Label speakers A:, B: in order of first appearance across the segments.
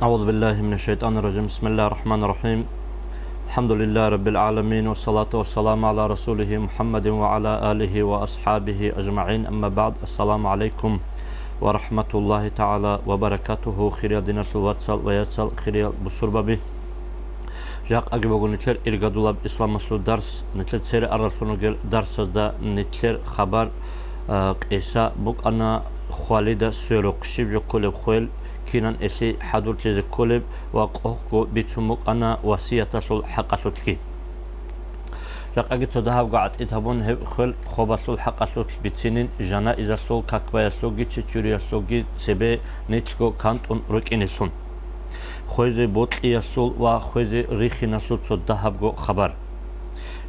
A: أعوذ بالله من الشيطان الرجيم. بسم الله الرحمن الرحيم. الحمد لله رب العالمين، والصلاة والسلام على رسوله محمد وعلى آله وأصحابه أجمعين. أما بعد، السلام عليكم ورحمة الله تعالى وبركاته. خير دينا الواتسال وياتسال خير بسربابي جاق أجيبو نتلر إرجادولاب إسلام مسلو درس نتلر سير أرسلونو درس دا نتلر خبر قيسا بوك أنا خواليدا سيرو قشيب جو كولب خويل كينان إسي حدور تيزي كولب وقوكو بيتسموك أنا وسيطة سول حقا سوتكي جاق أجي تدهاب قاعد إتهابون هب خل خوبا سول حقا سوت بيتسينين جانا إزا سول كاكبايا سوغي تشيريا سوغي تسيبي نتلقو كانت ركيني سون خوزي بوطليا سول وخوزي ريخينا سول تدهاب قو خبر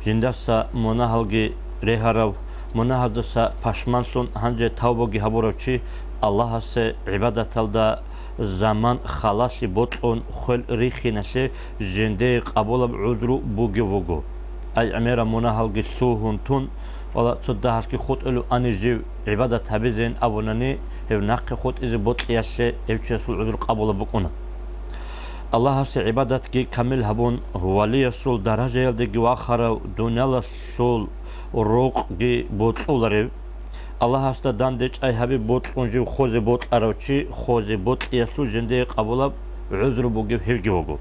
A: جندسا مناهلغي ريهارو مناهدسا پشمان سون هنجي توبوغي هبوروچي الله سه عبادت الدا زمان خلاصي بوطلون خل ريخينسي جندي قبول بعذرو بوغي وغو اي اميرا مناهلغي سوهن تون ولا تصدهاكي خود الو اني جيو عبادت هبزين ابوناني هب ناقي خود ازي بوطلياسي ابچسول عذر قبول بقونا الله سه عبادتكي كامل هبون ولي سول درجه يلدي واخر دنيا سول روق جي بوطلاري الله هست داندچ اي حبي بوطونجي خوزي بوطلاروچي خوزي بوطياسو جندي قبول عذر بوغي هيرگي وغو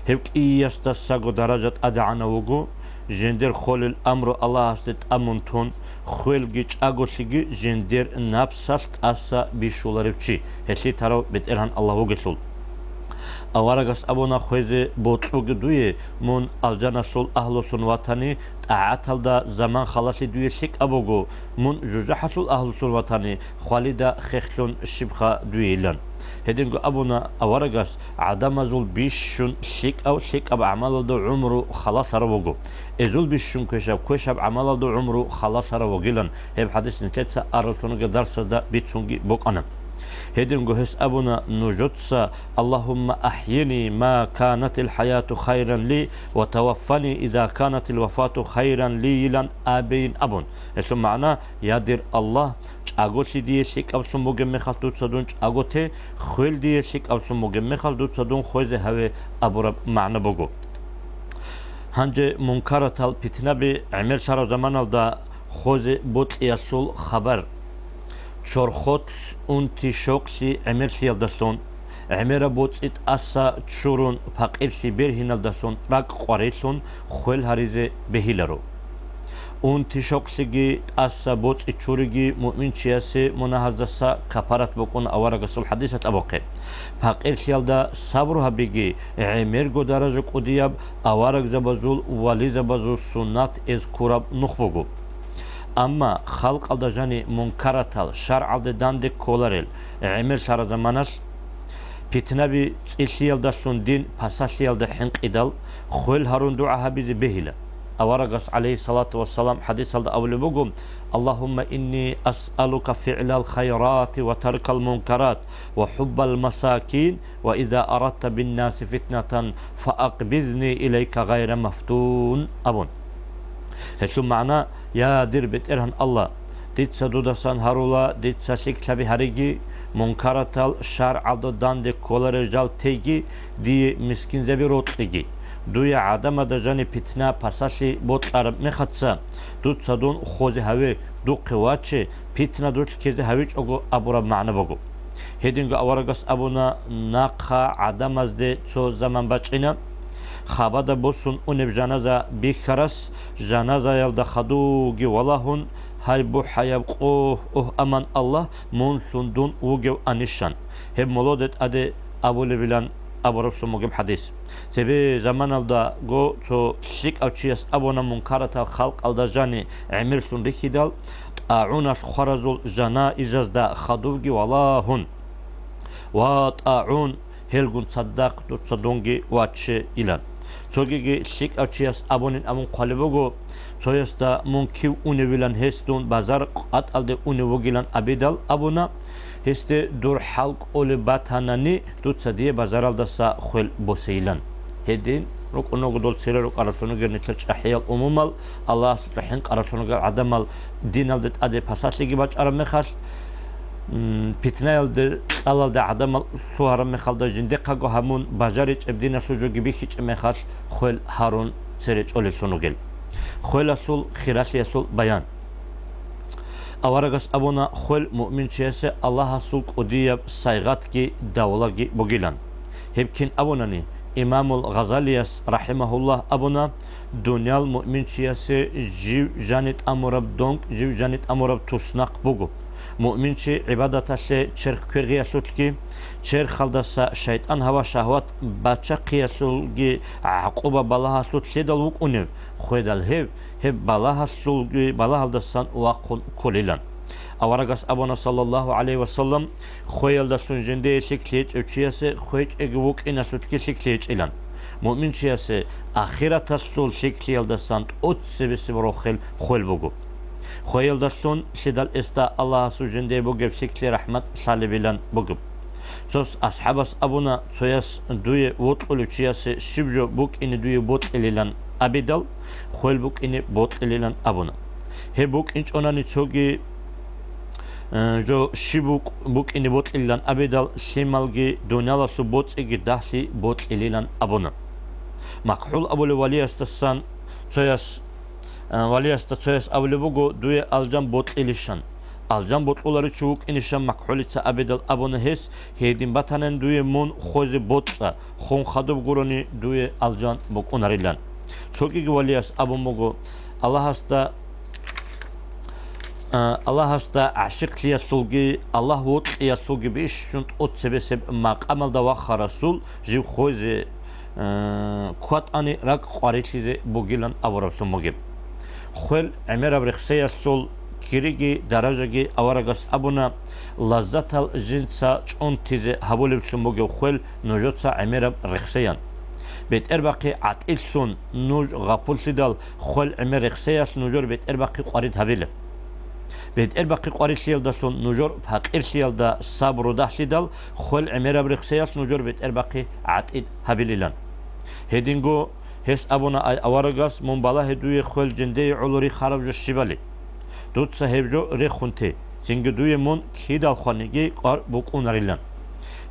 A: هيك يستساغو درجات ادعنا وغو جندر خول الامر الله هست امونتون خولگي چاگوسيگي جندر نفسست اسا بيشولاريچي هسي تارو بترهن الله وغسول اوارغاس ابونا خوزي بوطوغي دوي مون الجانا سول اهلوسون وطني تعاتل زمان خلاصي دوي شيك ابوغو مون جوجا حصول اهلوسون وطني خالدا خخلون شبخا دوي لن هدينغو ابونا اوارغاس عدم زول بيشون شيك او شيك اب عمل دو عمره خلاص روغو ازول بيشون كشاب عمل دو عمره خلاص روغيلن هب حديث نتلتسا ارلتونغ درس دا بيتسونغي بوقانا هيدنغو هس أبونا نجتسا اللهم أحيني ما كانت الحياة خيرا لي وتوفني إذا كانت الوفاة خيرا لي لن أبين أبون اسم معنا يادر الله أغوتي دي شيك أبسو مجمع خلطو تصدون أغوتي خويل دي شيك أبسو مجمع خلطو تصدون خويزي هاوي أبورا معنى بوغو هنجي منكرة البتنا بعمل شارو زمان دا خوزي بوت يسول خبر شورخوت انتي شوقسي عمرسي يلدسون عمر بوتسيت اسا تشورون فقيرسي بيرهن يلدسون راق قريسون خويل هاريزي بهيلرو انتي شوقسيگي اسا بوتسي تشوريگي مؤمن چياسي مناهزدسا كفارت بقون اوارغسول حديثت ابوقي فقيرسي يلدا صبرو هبيگي عمر گو درجه قدياب اوارغ زبزول ولي زبزول سنات از كوراب نخبوگو أما خلق الدجاني منكرتال شرع الداندك كولاريل عمر شهر زمانش بيتنبي تسيل داشون دين باساسيال ده حنق إدال خويل هارون دعاها بيزي بهيلا أورغس عليه الصلاة والسلام حديث هذا أول بقوم اللهم إني أسألك فعل الخيرات وترك المنكرات وحب المساكين وإذا أردت بالناس فتنة فأقبضني إليك غير مفتون أبون هشو معنا يا دير بيت إرهن الله ديتسا دودسان هارولا ديتسا شيك شبي هاريجي منكرتال شرع عدو داندي كولر رجال تيجي دي مسكين زبي روتليجي دويا عدم دجاني بيتنا پاساشي بوتلار مخدسا دوتسا دون خوزي هاوي دو قواتشي بيتنا دوت كيزي هاويش اوغو ابورا معنى بوغو هيدينغو اورغس ابونا ناقا عدم از دي تسو زمان بچينا خابادا بوسون اونب جنازه بيخرس جنازه يلدا خدوغي والهون هاي بو حياب اوه امان الله مون سندون اوغو انيشان هم مولودت ادي ابول بلان ابورسو موغم حديث سبي زمان الدا جو تو شيك اوچيس ابونا منكرتا خلق الدا جاني عمر سون ريخيدال اعونا خرزول جنا ازازدا خدوغي والهون وطاعون هلغون صدق تصدونغي واتش إلان سوغيغي شيك أوچياس أبونين أمون قلبوغو سويستا مونكيو أونيويلان هستون بازار قط ألدي أونيوغيلان أبيدال أبونا هستي دور حلق أولي باتاناني دوتسادية بازار ألدسا خويل بوسيلان هدين روك أنوغو دول سيري روك أرطونوغير نتلش أحيال أمومال الله سبحانه أرطونوغير عدمال دين ألدت أدي پاسات لغي باج أرمخاش питнаялды алалда адам суарам мехалда жиндекаго хамун бажарич эбдина сужуги бихич мехал хөл харун цереч олесунугел хөласул хирасиясул баян аварагас абуна хөл муъминчиясе аллаха сулк удияб сайгатки давлаги бугилан хепкин абунани имамул газалияс рахимахуллах абуна дунял муъминчиясе жив жанит амураб донк жив жанит амураб туснак бугу مؤمنشي عبادة اللي شرخ كرغي أسلوكي شرخ خلدسا شيطان هوا شهوات باتشاقي أسلوكي عقوبة بلاها أسلوك سيدال وقونيو خويدال هب بلاها أسلوكي بلاها الدسان واقون كوليلان أورغاس أبونا صلى الله عليه وسلم خويل دسون جندي سيكليج أوشياسي خويج إغوك إن أسلوكي سيكليج إلان مؤمنشياسي آخرة أسلوك سيكليل دسان أتسبسي بروخيل خويل بوغو خويل دستون سيدال استا الله سوجندي بوغب سيكلي رحمت صالبيلان بوغب سوس أصحابس أبونا سويس دوي وطلو چياس شبجو بوك إني دوي بوت إليلان أبيدال خويل بوك إني بوت إليلان أبونا هي بوك إنش أوناني تسوغي جو شبوك بوك إني بوت إليلان أبيدال سيمالغي دونيالا سو بوت إيجي داخلي بوت إليلان أبونا مكحول أبو الولي استسان سويس وليست تسويس أولبوغو دوي ألجان بوت إليشان ألجان بوت أولاري چوك إنشان مكحوليتسا أبدال أبونا هس هيدين باتانن دوي مون خوزي بوت خون خدوب غوروني دوي ألجان بوك أوناريلان سوكيغي وليس أبو موغو الله هستا عشق ليا سولغي الله وط ليا سولغي بيش شنط أوت سبسب مقامل دا وخا رسول جيب خوزي كوات أني راك قواريتليزي بوغيلان أورابسو موغيب خل عمر برخسيا سول كيريجي درجة أورغاس أبونا لذات الجنسا چون تيزي هبولي بسموغي خل نوجوتسا عمر برخسيان بيت إرباقي عطيل سون نوج غابول سيدال خل عمر برخسيا نوجور بيت إرباقي قواريد هبيل بيت إرباقي قواريد سيال دا سون نوجور فاقير سيال دا صابرو دا سيدال خل عمر برخسيا نوجور بيت إرباقي عطيل هبيليلان هيدينغو هس أبونا أورغاس منبلا هدوي خل جندي علوري خراب جو شبالي دوت صاحب جو ريخونتي زنگ دوي مون كيدال خانيجي قار بوكون ريلان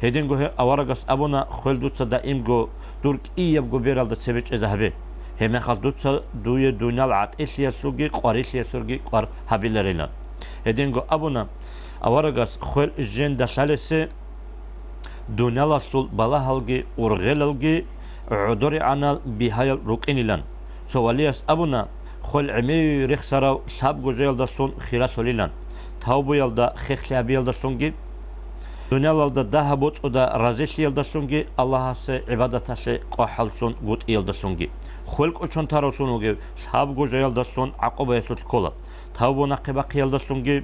A: هدينغو أورغاس أبونا خل دوت دائم جو دورك إياب جو بيرال دا سبيج إذهبي هم خال دوت دوي دونيال عط إسيا سوغي قاري إسيا سوغي قار هبيل ريلان هدينغو أبونا أورغاس خل جن دا سالسي دونيال سول بالا هالجي ورغلالجي عدوري عنال بهايل روكينيلان سوالياس أبونا خل عمي رخسراو ساب جوجيل دستون خيراس وليلان تاوبو يلدا خيخلابي يلدستونجي دنيا يلدا دهبوت ودا رازيش يلدستونجي الله سي عبادتاسي قوحلسون غوت يلدستونجي خلق اوچون تاروسونوغي ساب جوجيل دستون عقوبة يسوت كولا تاوبو نقباق يلدستونجي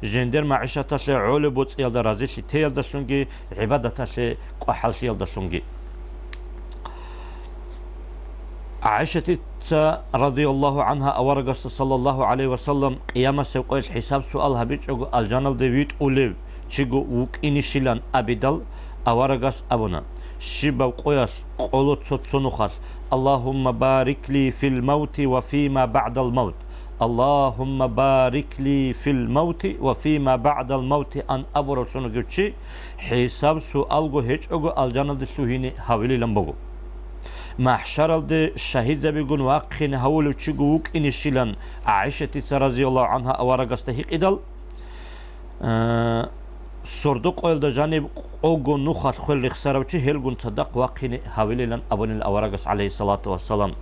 A: جندر معيشتاسي عولي بوت يلدا رازيش تي يلدستونجي عبادتاسي قوحلس يلدستونجي عائشة رضي الله عنها أورغس صلى الله عليه وسلم قيامة سيقول حساب سؤالها بيجو الجانل ديويت أوليو تشيغو وك إنشيلان أبيدال أورغس أبونا شيبا قويس قولو تسونوخاس اللهم بارك لي في الموت وفيما بعد الموت اللهم بارك لي في الموت وفيما بعد الموت أن أبورو سونوغوشي حساب سؤالغو هيجو الجانل دي سوهيني حاولي لنبغو محشر الدي شهيد زبيقون واقعين هولو تشيقوك إنشيلان عائشة رضي الله عنها أورغس تهيق إدال سردوق أول دا جانب أوغو نوخات خل رخساروچي هلغون صدق واقعين هوليلان أبون الأورغس عليه الصلاة والسلام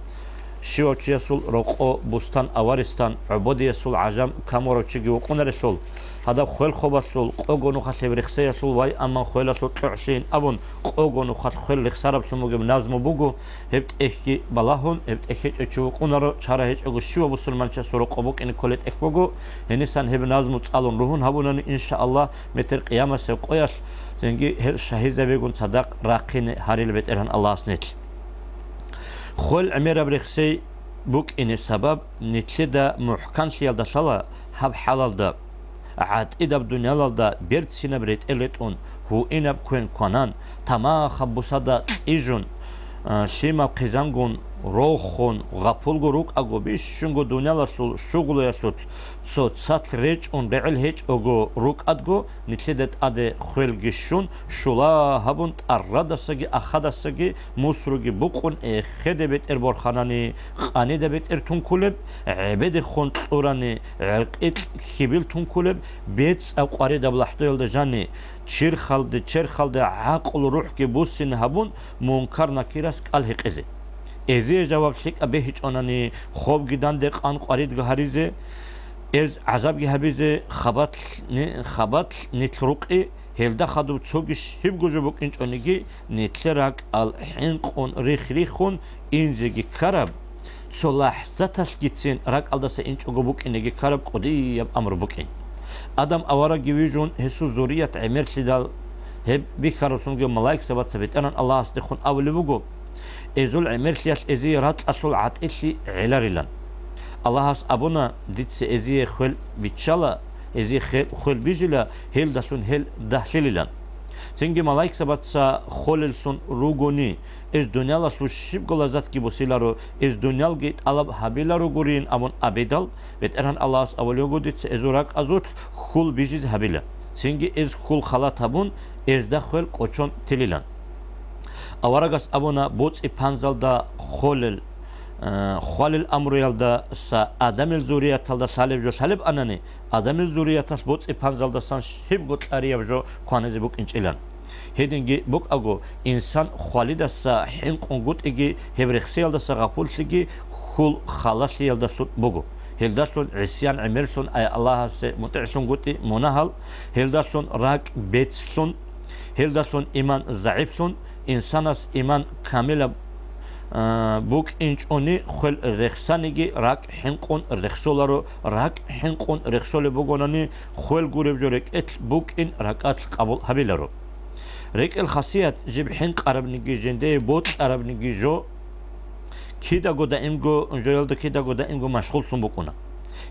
A: شيوچ يسول روقو بستان أورستان عبودي يسول عجم كامورو چيقي وقون رسول هذا خل خوبسول قوغو نوخات رخسا يسول واي أما خلسول تعشين أبون قوغو نوخات خل رخسارب سموغم نازمو بوغو هبت إخكي بلاهون هبت إخيج أچوق أونارو چارا هيج أغو شيو بسلمانچا سورو قبوك إن كولت إخ بوغو هنسان هب نازمو تسالون روحون هبونان إن شاء الله متر قيامة سيقوياش زنگي هل شهيد زبيقون صدق راقين هاريل بيت إرهان الله سنيت خل عمير برخسي بوك إن السبب نتلدا محكان سيال دا صلاة هب حلال دا عاد إذا بدنيا لدا بيرد سينا بريت إلتون هو إنا بكوين كونان تما خبوسا دا إيجون شيما قيزانغون روخون غفولگو روک اگو بیشونگو دنیا لسول شغل یسود صد ریچ اون رعل هیچ اگو روک ادگو نتیدت اده خلگشون شلا هبوند اردسگی اخدسگی موسروگی بقون خده بیت اربارخانانی خانی ده بیت ارتون کلب عبد خون اورانی عرقیت خیبیل تون کلب بیت او قاری دبلحتو یلده جانی چیر خالده عقل روح کی بوسین هبون منکر نکیرس الحق ازی ازی جواب شک ابه هیچ آنانی خوب گیدن دق آن قارید گهریزه از عذاب گهبیزه خبات نترقی هلدا خدو تسوگش هیب گوجو بک اینچ آنگی نتلرک الحنقون ریخون اینزگی کرب تو لحظتش گیتسین رک الدسه اینچ اگو بک اینگی کرب قدی یب امر بکین آدم اوارا گیویجون حسو زوریت عمر سیدال هب بیکارتونگی ملائک سبت سبتان الله استخون اولی بگو ازول عمر سیاش ازی رات اصل عطیلی علریلن الله اس ابونا دیتس ازی خل بیچالا ازی خل بیجلا هل دسون هل دهلیلن سنگی ملائک سبت سا خللسون روگونی از دنیال اسلو شیب گلازات کی بوسیلارو از دنیال گیت alab habilaro گورین امون ابیدال بتران الله اس اولیو گودیت ازوراک ازوت خل بیجیز habila سنگی از خل خلات هبون از دخل کوچون تلیلن اوارگاس ابونا بوت پانزالدا خلل امرویالدا سا آدم الزوریات الدا سالب جو سالب انانی آدم الزوریات اس بوت پانزالدا سان شیب گوت اریاب جو کوانزی بوک انچیلن هدینگی بوک اگو انسان خالد سا حین قنگوت اگی هبرخسیالدا سا غفولسیگی خل خلاصیالدا سوت بوگو هلداشون عصيان عمرسون أي الله سه متعشون قتي مناهل هلداشون راك بيتسون هلداشون إيمان ضعيفون إنسانس إيمان كامل بوك إنش أني خل رخصانيجي راك حنقون رخصولارو راك حنقون رخصول بوغوناني خل غورب جورك إت بوك إن راكات قبول هبيلارو ريك الخاصيات جيب حنق عرب نيجي جندي بوت عرب نيجي جو كيدا غودا إمغو جويلدو كيدا غودا إمغو مشغول سون بوكونا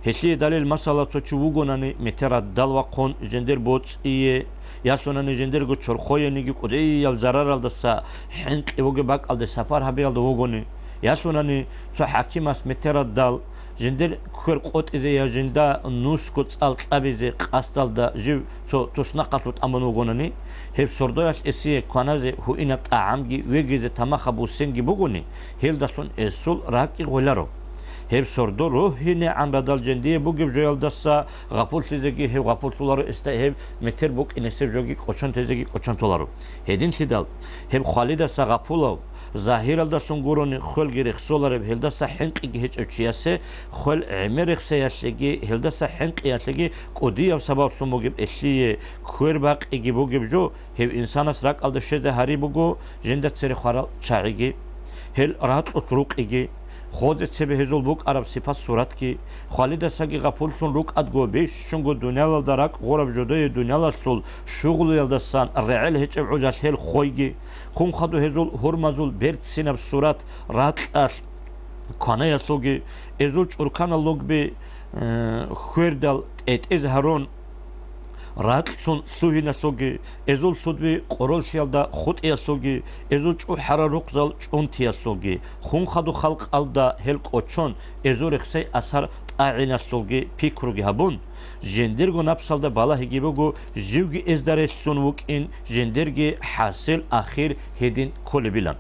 A: هسي دليل مسألة تشو وغوناني مترا دلوا قون جندر بوت إيه ياسوناني جندر غو چرخوي نيجي قدي يا زرار الدسا حنق إبوغي باك الد سفر هبيل دو وغوني ياسوناني تو حكيم اس مترا دل جندر كور قوت إذا يا جندا نوس كوت أبيزي قاستال دا جيب تو سنقطت أمن وغوناني هب سردوياش إسيه كونازي هو إنب تعامجي ويجيزي تماخبو سنجي بوغوني هيل داسون إسول راكي غولارو هب سردو روحيني عن بدل جندية بوغيب جويل داسا غفول تيزيجي هب غفول تولارو استهب متر بوك إنسيب جوغي قوچون تيزيجي قوچون تولارو هيدين سيدال هب خالي داسا غفولو ظاهر داسون غوروني خول گيرخ سولار هل داسا حنقي هيچ اچياسه خول عمرخ سياسلگي هل داسا حنقي ياسلگي قودي اب سبب سوموگيب اسلي كورباق اگي بوگيب جو هب انسانس راك الد شده هري بوگو جندت سري خارال چاغي هل راحت اطروق اگي خود سبه هزول بوك عرب صفات صورت کی خالد سگی غفول سون روک ادگو بیش شونگو دنیا دارک غرب جدای دنیا سول شغل یلدسان رعل هیچ عجاش هل خویگی خون خدو هزول هرمزول برد سینب صورت رات ار کانه یسوگی ازول چورکان لوگ بی خوردل ات ازهرون رات سون سوهی نسوگی ازول سودوی قرول شیلدا خود ایسوگی ازول چو حراروق زل چون تیسوگی خون خدو خلق الدا هلک اوچون ازول اخسی اثر اعین سوگی پیکروگی هبون جندرگو نفسالدا بالا هگی بگو جیوگی ازداره سون وک این جندرگی حاصل اخیر هدین کل بیلن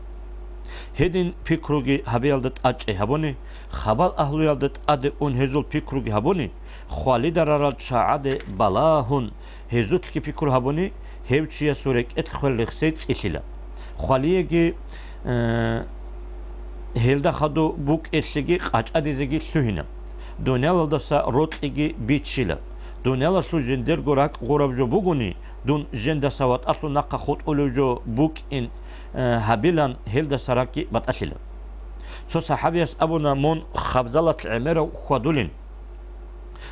A: هدین پیکروگی هبیالدت اچ هبونی خبال اهلویالدت اد اون هزول پیکروگی هبونی خالی درارال چاعد بالاهون هزوت کی پیکرو هبونی هیوچیا سورک ادخل لخسیت ایشیلا خالیه گی هلدا خدو بوک اتلگی قاچ ادیزگی سوهینم دونیال دسا روت اگی بیچیلا دونیال سو جندر گوراک غورب جو بوگونی دون جند سوات اصل نقا خود اولو جو بوک این هبیلان هلدا سراکی بات اشیلا سو صحابیس ابونا مون خبزالت عمر خودولین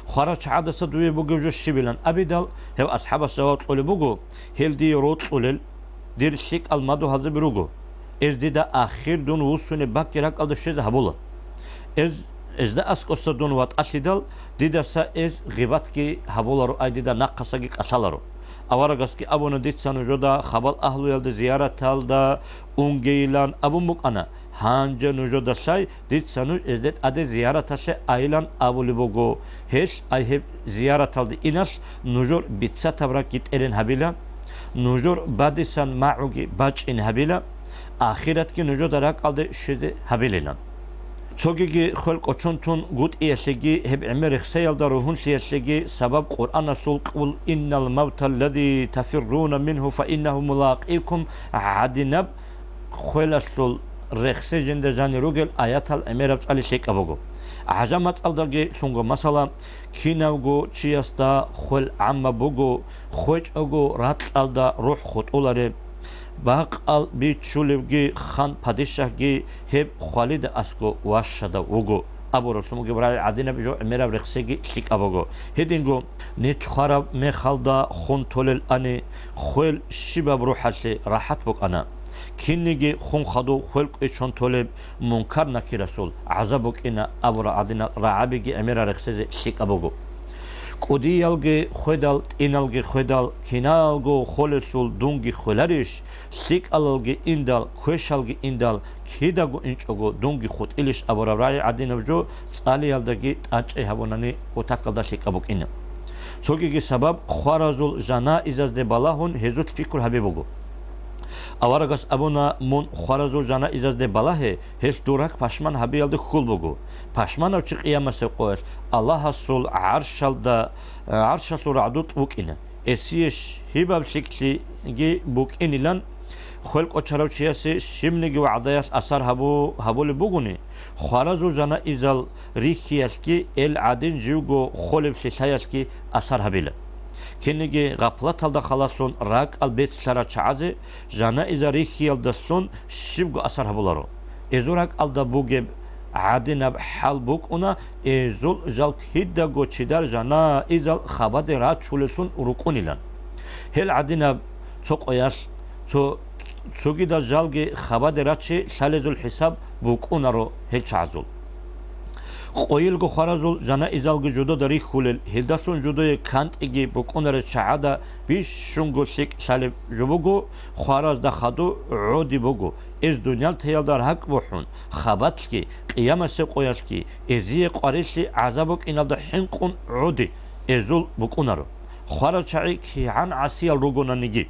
A: خارج عادة صدوي بوجو جو شبيلان أبيدال هو أصحاب السواد قول بوجو هل دي روت قولل دير شيك المادو هذا بروجو إز دي دا آخر دون وصوني باكي راك ألد الشيء هبولا إز دا أسك أصدون وات أشيدال دي دا سا إز غيبات كي هبولا رو أي دي دا ناقصاقي أشالارو Аварагас ки абуна дитсану жода хабал ахлу ялда зиярат алда унгейлан абун мукана ханжа нужода шай дитсану эздет аде зиярат аше айлан абули бого хеш айхеб зиярат алды инаш нужор битса табра кит эрен хабила нужор бадисан мауги бач ин хабила ахират ки нужода рак алды шеде хабилилан Цогиги хөлк очунтун гуд иешлиги хеб эмер ихсаялда рухун сиешлиги сабаб Qur'an асул қул иннал мавта аллади тафирруна минху фа иннаху мулақикум адинаб хөласул рехсе женде жани ругел аятал эмераб цали шек абого ажамат алдаги шунго масала кинавго чияста хөл амма бого хоч ого рат алда рух хут уларе Бак ал бичулевги хан падишахги хеб хвалид аско вашада уго абу расумуги брай адина бижо эмера рехсеги шик абого хединго нет хараб мехалда хун толел ани хөл шибаб рухаси рахат бук ана кинниги хун хаду хөлк эчон толеб мункар наки расул азабук ина абу адина раабиги эмера рехсеги шик абого Кудиялги хойдал, иналги хойдал, киналго холесул дунги холариш, сик алалги индал, кошалги индал, кидагу инчого дунги хут илиш абораврай адинавжо, цалиялдаги таче хавонани утакалда шик абук ина. Цогиги сабаб хваразул жана изазде балахун хезут фикур хабибугу. Аварагас абуна мун хваразул жана изазде балахе хеш дурак пашман хабиялды хулбугу. Пашман авчи қиямасе қояш Аллах асул аршалда аршасул радут букина. Эсиеш хибаб шикли ги букинилан хөлк очаравчиясе шимниги ваъдаяс асар хабули бугуни. Хваразул жана изал рихияшки эл адин живго холиб шишаяшки асар хабила. Кенеги ғаплат алда халаsun рак албетсара чаазе жана изарихи алдаsun шибго асар хабуларо. Эзурак алда бугеб адинаб хал бук уна эзул жал хидда гочидар жана изал хабаде ра чулесун урукунилан. Хел адинаб цоқояш цогида жалге хабаде рачи шалезул хисаб бук унаро хел чаазул. Qoyilgo xarazul jana izalgi judo dari khulel hildasun judoye kant igi bukunere chaada bish shungo sik salib jubugo xaraz da khadu udi bugo ez dunyal teyaldar hak buhun khabatki qiyamase qoyashki eziye qarishi azabuk inalda hinqun udi ezul bukunaro xaraz chai ki an asiyal rugonanigi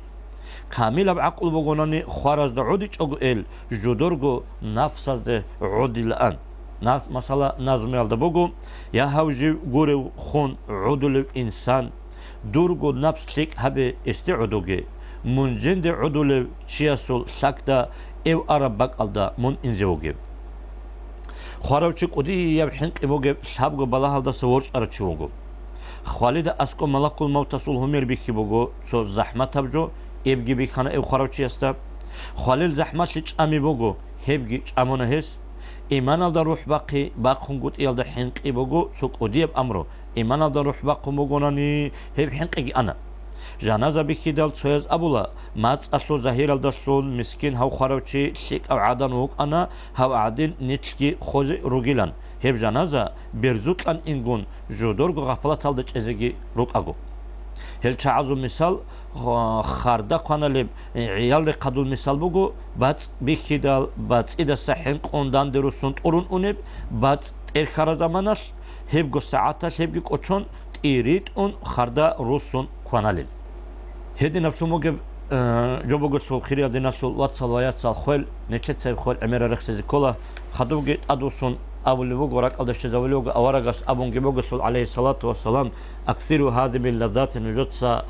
A: kamil ab aql bugonani xaraz da udi chogu el judorgo nafsazde udi lan مثلا نظم الدبوغو يا هاوجي غورو خون عدل انسان دورغو نفس لك هبه استعدوغي منجند عدل چياسول شاكدا ايو عربك الدا من انزوغي خاروچ قدي يبحن ابوغي شابغو بالا halda سورچ ارچوغو خالد اسكو ملك الموت سول همير بيخيبوغو سو زحمت ابجو ابغي بيخانا ايو خاروچ يستا خالد زحمت لچ امي بوغو هبغي چامونه هس ایمان الدا روح باقی باقون گوت ایلدا حنقی بگو سوق ادیب امرو ایمان الدا روح باقون بگونانی هب حنقی انا جنازه بخیدال سویز ابولا ماц اصلو ظاهر الدا سول مسکین هاو خاروچی شیک او عادن وق انا هاو عادن نتکی خوز روگیلان هب جنازه برزوتلان اینگون جودورگو غفلت الدا چزگی روک اگو هل تعزو مثال خاردا قانالب عيال قدول مثال بگو بعد بخیدال بعد ایده سحن قندان دروسون تورون اونب بعد ارخار زمانش هب گو ساعتش هب گو کچون تیرید اون خاردا روسون قانالب هدی نفسمو گب جوبو گسول خیری دیناسول واتسال ویاتسال خوال نچت سب خوال امیر رخصی کلا خدو گیت ادوسون أول بوجرك على الشجاولوج أورجس أبون جبوجسول عليه الصلاة والسلام أكثر هذه من اللذات نجتسا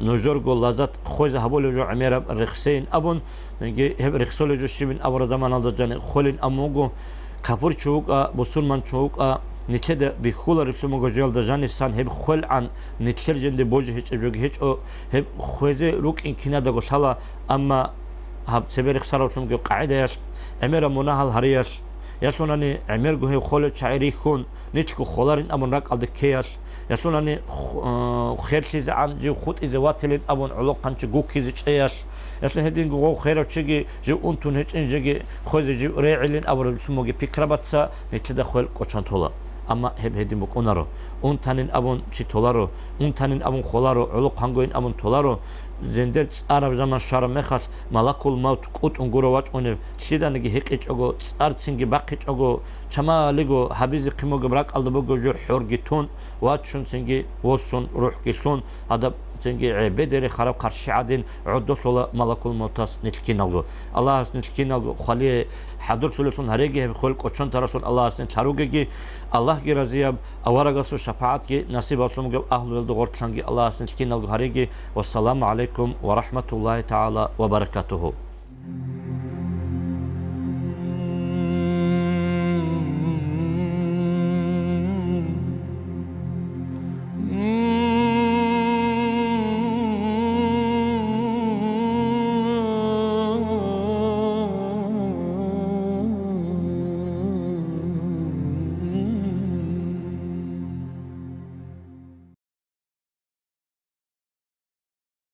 A: نجرجو لذات خوز هبولوجو عمير رخسين أبون هب رخسولوجو شبين أبور زمان على الجن خولين أموجو كفور شوك بسلمان شوك نتشد بخول رسومو جيل دجان السان هب خول عن نتشر جند بوجه هيج أو هب خوز روك إن كنا دعو شلا أما هب سبيرك سرورتم جو قاعدة عمير مناهل هرياش يسوناني عمر جوه خالد شعري خون نتشكو خالرين أبون رك على الكياس يسوناني خير شيء عن جو خود إذا واتلين أبون علاق كنش جو كيز شياس يسون هدين جو خير وشجي جو أنتون هيج إن جي خود جو ريعلين أبون سموجي فكرة بتسا نتدخل كوشان تولا ama hep hedim bok onaro un tanin abun çitolaro un tanin abun kolaro ulu kangoin abun tolaro zender arab zaman şara mekhat malakul maut kut unguro vaç onu şidanigi hiç ogo artsingi bakiç ogo çama ligo habizi kimogo bırak aldı bu gojo horgitun vaçun singi olsun ruh gitun adab çünkü bederi harap karşı adin uddos ola malakul mautas nitkin algo Allah nitkin algo khali hadur sulusun harege khol koçon tarasun Allah asın tarugegi Allah ki razıyab avaragasu şefaat ki nasip olsun ki ahlu gortlangi Allah asın nitkin algo harege ve selamu aleyküm ve rahmetullahi teala ve berekatuhu.